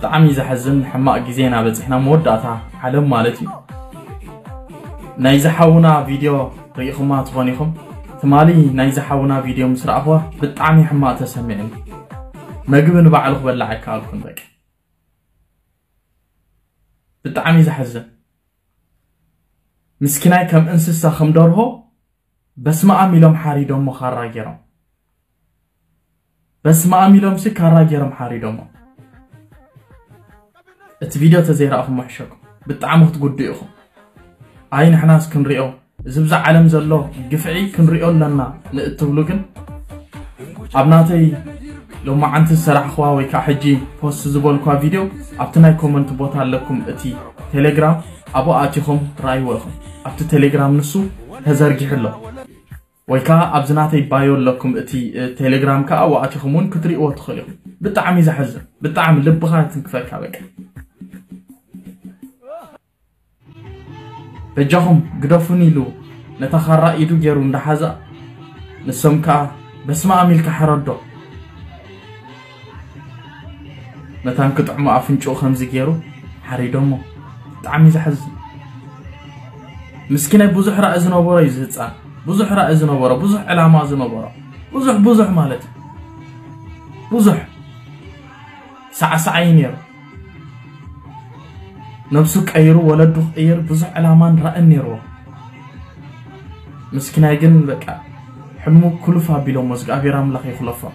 بتعمي زحزن حماق جزينا بزحنا مودعتا علم مالتي نايزحاونا فيديو ريخم ما تغنيخم تمالي نايزحاونا فيديو مسرعبوا بتعمي حماق تسمعني مقبن بعلق بلعك كالكم بك بتعمي زحزن مسكناي كم انسسا خمدورهو بس ما عميلهم حاريدهم مخارا جيرهم بس ما عميلهم سكارا جيرهم حاريدهم الفيديو تزيرأكم محشكم بتعمه تقديئكم عين حناس كنريئو زبزع علم زلو قفعي كنريئو لنا نقتبلوكن عبناتي لو ما عنت السرح خواوي كحجي بوست زبولكوا فيديو عبتناي كومنت بوتا لكم اتي تيليجرام ابو اتيكم رايوكم عبت تيليجرام نسو تزرقي حلو ويكا ابزناتي بايو لكم اتي تيليجرام كا ابو اتيكمون كتريئو تخليكم بتعمي زحزر بتعمي لبغا تنكفاكا بك بجاهم قدفوني له نتخرى إيدو جيرو ندحزا نسمكا بس ما عميل كحردو نتان كتعمو عفنشو خمزي جيرو حريدومو تعمي زحزن مسكينة بوزح رأز نوبورا يزهتسان بوزح رأز نوبورا بوزح علامة نوبورا بوزح مالتي بوزح ساعة ينيرو نفسك أيرو ولدو أير بزح علامان رأى نيرو مسكنا يجن بكا حلمو كلفا بلو مزق أبي رام لخي خلفا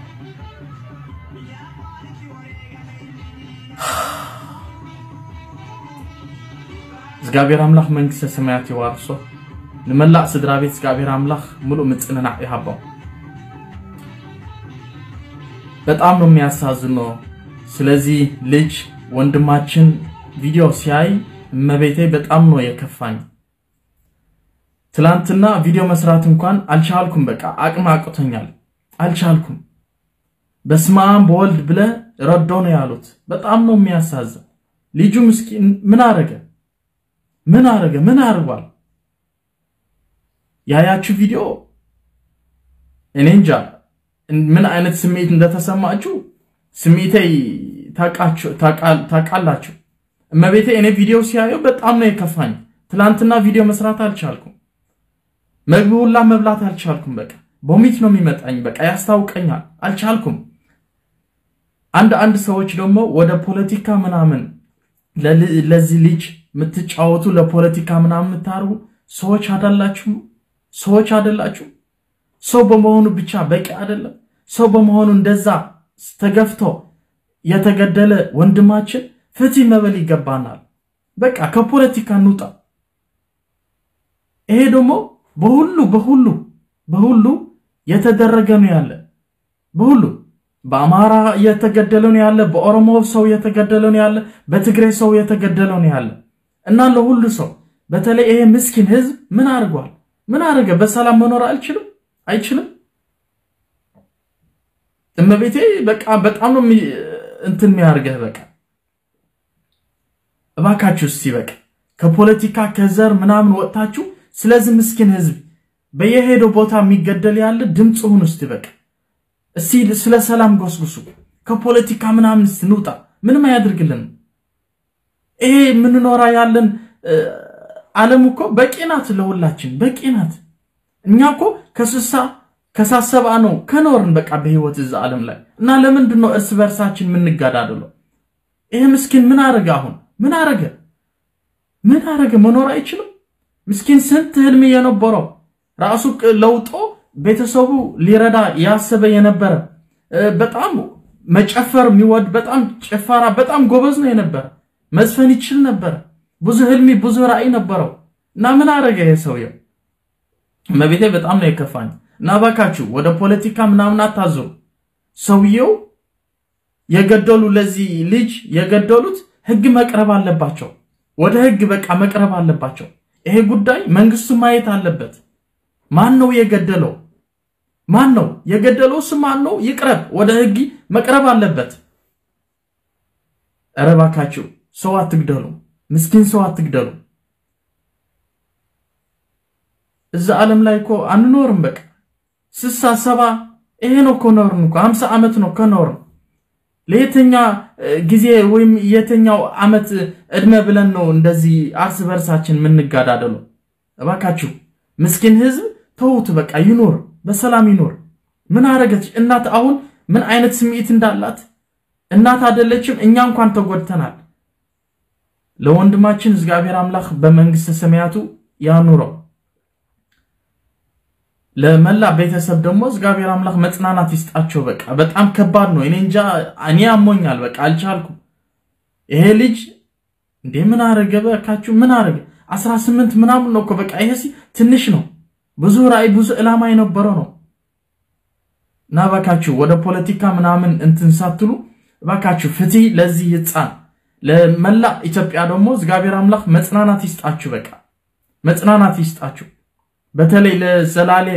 زقابي رام لخ من كسا سماعتي وارسو نملع سدرابيت زقابي رام لخ ملو متسنة نعي هابو بتعملو مياسازنو سلازي ليج وندماتشن فيديو سياي مبيتي بتأمنو يكفاني تلانتنا فيديو مسراتن كان ألشالكم بكا أقم عقوتنيال ألشالكم بس ما عم بولد بلا ردون يالوت بتأمنو مياساز ليجو مسكين من أرقال ياياتشو فيديو انجا من عينت سميت اندا تسمعجو سميتي تاقالاتشو اما بيته انا فيديو سيايو بጣም ነው የከፋኝ ትላንትና ቪዲዮ መስራት አልቻልኩም መግቡላ መብላት አልቻልኩም በቃ ቦሚት ነው የሚመጣኝ በቃ ያስታውቀኛል አልቻልኩም አንድ ሰዎች ደግሞ ወደ ፖለቲካ ምናምን ለዚህ ልጅ ምትጫወቱ ለፖለቲካ ምናምን ምታሩ ሰዎች አይደላችሁ ሰው በመሆኑ ብቻ በቂ አይደለም ሰው በመሆኑ እንደዛ ተገፍቶ የተገደለ ወንድማችን ፍትህ መበል ይገባናል በቃ ከፖለቲካ እንውጣ ይሄ ደግሞ በሁሉ የተደረገ ነው ያለ በሁሉ በአማራ የተገደለ ነው ያለ በኦሮሞ ሰው የተገደለ ነው ያለ በትግሬ ሰው የተገደለ ነው ያለ እና ለሁሉ ሰው በተለይ ይሄ ምስኪን ህዝብ ምን አረገ በሰላም መኖር አይችልም እመቤቴ በቃ በጣም ነው እንትን የሚያርገህ በቃ እባካችሁ ሲበቅ ከፖለቲካ ከዘር ምናምን ወጣችሁ ስለዚህ ምስኪን ህዝብ በየሄደው ቦታ የሚገደል ያለ ድምጽ ሆኖ ሲበቅ እስቲ ስለ ሰላም ጎስጉሱ ከፖለቲካ ምናምን ስንውጣ ምንም አያድርግልን ይሄ ምን ኖራ ያለን ዓለም እኮ በቂናት ለሁላችን በቂናት እኛኮ ከሳሰባ ነው ከኖርን በቃ በህይወት እዛ ዓለም ላይ እና ለምንድን ነው እርስ በርሳችን ምን እንጋዳደለው ይሄ ምስኪን ምን አረጋ አሁን ምን አረገ መኖር አይችልም ምስኪን ስንት ህልም የነበረው ራሱ ለውጦ ቤተሰቡ ሊረዳ ያሰበ የነበረ በጣም መጨፈር የሚወድ በጣም ጨፋራ በጣም ጎበዝ ነው የነበረ መስፈን ይችል ነበር ብዙ ህልም ብዙ ራዕይ ነበረው እና ምን አረገ ይሄ ሰውየው መቤቴ በጣም ነው የከፋኝ እና ባካችሁ ወደ ፖለቲካ ምናምን አታዙሩ ሰውየው የገደሉ ለዚህ ልጅ የገደሉት ህግ መቅረብ አለባቸው ወደ ህግ በቃ መቅረብ አለባቸው ይሄ ጉዳይ መንግስቱ ማየት አለበት ማን ነው የገደለው ማን ነው ይቅረብ ወደ ህግ መቅረብ አለበት አረባካችሁ ሰው አትግደሉ ምስኪን ሰው አትግደሉ እዛ ዓለም ላይ እኮ አንኖርም በቃ 67 ይሄ ነው ኮኖርን እኮ 50 አመት ነው ኮኖርን ለየተኛ ጊዜ ወይም የተኛው አመት እድሜ ብለን ነው እንደዚህ አርስ በርሳችን ምን ጋዳደሉ እባካችሁ ምስኪን ህዝብ ተውት በቃ ይኖር በሰላም ይኖር ምን አረገች እናት አሁን ምን አይነት ስሜት እንዳላት እናት አይደለችም እኛ እንኳን ተጎድተናል ለወንድማችን እግዚአብሔር አምላክ በመንግስተ ሰማያቱ ያኑረው ለመላ ቤተሰብ ደግሞ እግዚአብሔር አምላክ መጽናናት ይስጣቸው በቃ በጣም ከባድ ነው እኔ እንጃ እኔ አሞኛል በቃ አልቻልኩም ይሄ ልጅ እንደምን አረገ በካችሁ ምን አረገ 18 ምናምን ነው በቃ ይሄስ ትንሽ ነው ብዙ ራይ ብዙ ዕላማ የነበረው ነው ናባካችሁ ወደ ፖለቲካ ምናምን እንትን ሳትሉ ባካችሁ ፍትህ ለዚህ ይጻን ለመላ ኢትዮጵያ ደግሞ እግዚአብሔር አምላክ መጽናናት ይስጣችሁ በቃ መጽናናት ይስጣችሁ በተለይ ለዘላለ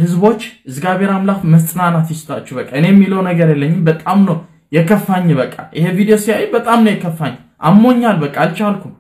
ህዝቦች እግዚአብሔር አምላክ መጽናናት ይስጣችሁ በቃ እኔ የሚለው ነገር የለኝም በጣም ነው የከፋኝ በቃ ይሄ ቪዲዮ ሲያይ በጣም ነው የከፋኝ አሞኛል በቃ አልቻልኩም